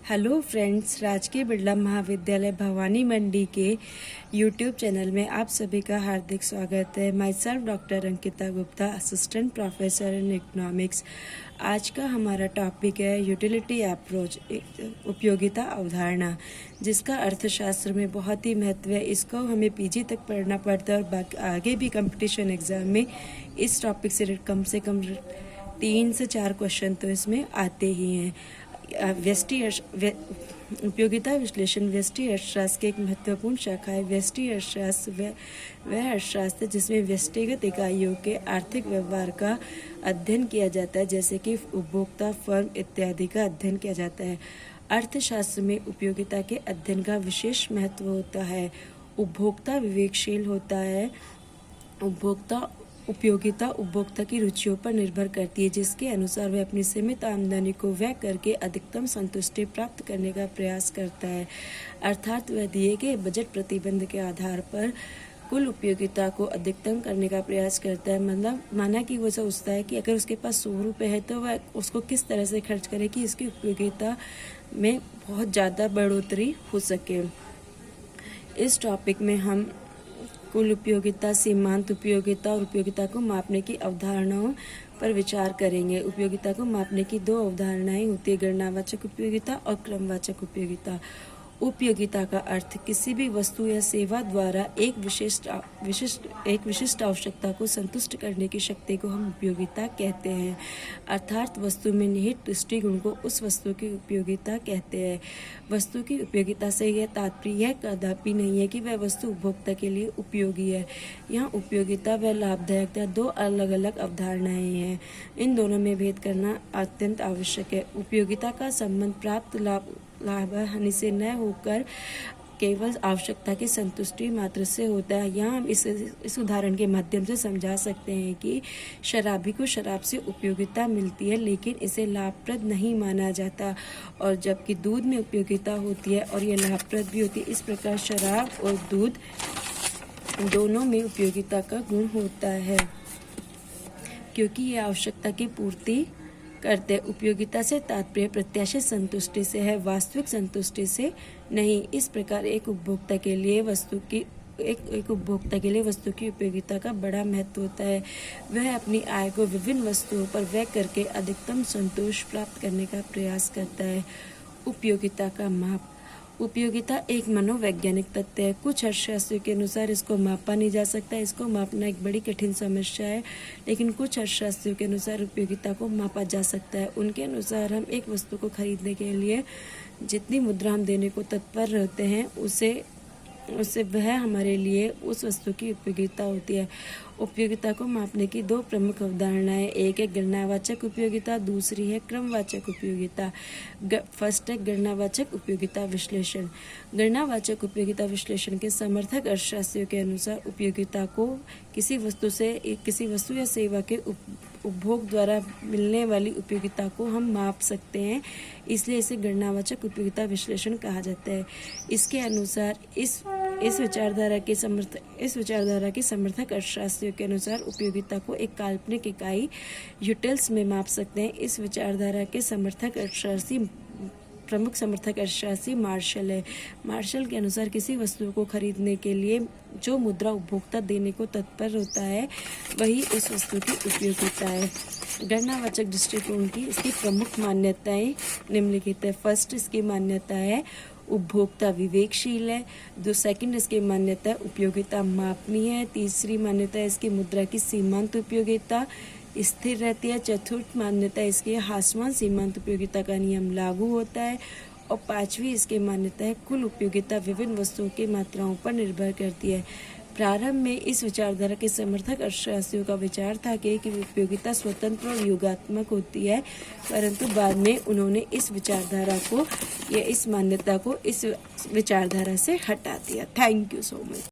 Hello friends, राजकीय बिरला महाविद्यालय भवानी मंडी के यूट्यूब चैनल में आप सभी का हार्दिक स्वागत है। My self doctor Ankita Gupta, assistant professor in economics. आज का हमारा टॉपिक है यूटिलिटी अप्रोच, उपयोगिता अवधारणा, जिसका अर्थशास्त्र में बहुत ही महत्व है। इसको हमें पीजी तक पढ़ना पड़ता है और आगे भी कंपटीशन एग्जाम में इस टॉपिक से कम 3 से 4 क्वेश्चन तो इसमें आते ही हैं। उपयोगिता विश्लेषण व्यष्टि अर्थशास्त्र की एक महत्वपूर्ण शाखा है। व्यष्टि अर्थशास्त्र वह अर्थशास्त्र जिसमें व्यष्टिगत इकाइयों के आर्थिक व्यवहार का अध्ययन किया जाता है, जैसे कि उपभोक्ता, फर्म इत्यादि का अध्ययन किया जाता है। अर्थशास्त्र में उपयोगिता के अध्ययन का विशेष महत्व होता है। उपभोक्ता विवेकशील होता है। उपयोगिता उपभोक्ता की रुचियों पर निर्भर करती है, जिसके अनुसार वह अपनी सीमित आमदनी को व्यय करके अधिकतम संतुष्टि प्राप्त करने का प्रयास करता है। अर्थात वह दिए गए बजट प्रतिबंध के आधार पर कुल उपयोगिता को अधिकतम करने का प्रयास करता है। मतलब माना कि वो सोचता है कि अगर उसके पास 100 रुपये है तो वह उसको किस तरह से खर्च करे कि इसकी उपयोगिता में बहुत ज़्यादा बढ़ोतरी हो सके। इस टॉपिक में हम कुल उपयोगिता, सीमांत उपयोगिता और उपयोगिता को मापने की अवधारणाओं पर विचार करेंगे। उपयोगिता को मापने की 2 अवधारणाएं होती है, गणनावाचक उपयोगिता और क्रमवाचक उपयोगिता। उपयोगिता का अर्थ किसी भी वस्तु या सेवा द्वारा एक विशिष्ट आवश्यकता को संतुष्ट करने की शक्ति को हम उपयोगिता कहते हैं। अर्थात वस्तु में निहित दृष्टिगुण को उस वस्तु की उपयोगिता कहते हैं। वस्तु की उपयोगिता से यह तात्पर्य यह कदापि नहीं है कि वह वस्तु उपभोक्ता के लिए उपयोगी है। यहाँ उपयोगिता व लाभदायकता 2 अलग अलग अवधारणाएं हैं। इन दोनों में भेद करना अत्यंत आवश्यक है। उपयोगिता का संबंध प्राप्त लाभ हानि से न होकर केवल आवश्यकता की संतुष्टि मात्र से होता है। यहाँ हम इस उदाहरण के माध्यम से समझा सकते हैं कि शराबी को शराब से उपयोगिता मिलती है, लेकिन इसे लाभप्रद नहीं माना जाता, और जबकि दूध में उपयोगिता होती है और यह लाभप्रद भी होती है। इस प्रकार शराब और दूध दोनों में उपयोगिता का गुण होता है, क्योंकि यह आवश्यकता की पूर्ति करते। उपयोगिता से तात्पर्य प्रत्याशित संतुष्टि से है, वास्तविक संतुष्टि से नहीं। इस प्रकार एक उपभोक्ता के लिए वस्तु की उपयोगिता का बड़ा महत्व होता है। वह अपनी आय को विभिन्न वस्तुओं पर व्यय करके अधिकतम संतोष प्राप्त करने का प्रयास करता है। उपयोगिता का माप। उपयोगिता एक मनोवैज्ञानिक तथ्य है। कुछ अर्थशास्त्रियों के अनुसार इसको मापा नहीं जा सकता। इसको मापना एक बड़ी कठिन समस्या है, लेकिन कुछ अर्थशास्त्रियों के अनुसार उपयोगिता को मापा जा सकता है। उनके अनुसार हम एक वस्तु को खरीदने के लिए जितनी मुद्रा हम देने को तत्पर रहते हैं, उससे वह हमारे लिए उस वस्तु की उपयोगिता होती है। उपयोगिता को मापने की 2 प्रमुख अवधारणाएं, एक है गणनावाचक उपयोगिता, दूसरी है क्रमवाचक उपयोगिता। फर्स्ट है गणनावाचक उपयोगिता विश्लेषण। गणनावाचक उपयोगिता विश्लेषण के समर्थक अर्थशास्त्रियों के अनुसार उपयोगिता को किसी वस्तु या सेवा के उपभोग द्वारा मिलने वाली उपयोगिता को हम माप सकते हैं, इसलिए इसे गणनावाचक उपयोगिता विश्लेषण कहा जाता है। इसके अनुसार इस विचारधारा के समर्थक अर्थशास्त्रियों के अनुसार उपयोगिता को एक काल्पनिक इकाई यूटिल्स में माप सकते हैं। इस विचारधारा के प्रमुख समर्थक अर्थशास्त्री मार्शल है। मार्शल के अनुसार किसी वस्तु को खरीदने के लिए जो मुद्रा उपभोक्ता देने को तत्पर होता है, वही उस वस्तु की उपयोगिता है। गणनावाचक दृष्टिकोण की इसकी प्रमुख मान्यताएं निम्नलिखित है। फर्स्ट, इसकी मान्यता है उपभोक्ता विवेकशील है। सेकंड, इसकी मान्यता है उपयोगिता मापनीय है। तीसरी मान्यता है इसकी मुद्रा की सीमांत उपयोगिता स्थिर रहती है। चतुर्थ मान्यता इसकी ह्रासमान सीमांत उपयोगिता का नियम लागू होता है। और 5वीं इसकी मान्यता है कुल उपयोगिता विभिन्न वस्तुओं की मात्राओं पर निर्भर करती है। प्रारंभ में इस विचारधारा के समर्थक अर्थशास्त्रियों का विचार था कि उपयोगिता स्वतंत्र और योगात्मक होती है, परंतु बाद में उन्होंने इस विचारधारा को या इस मान्यता को इस विचारधारा से हटा दिया। Thank you so much.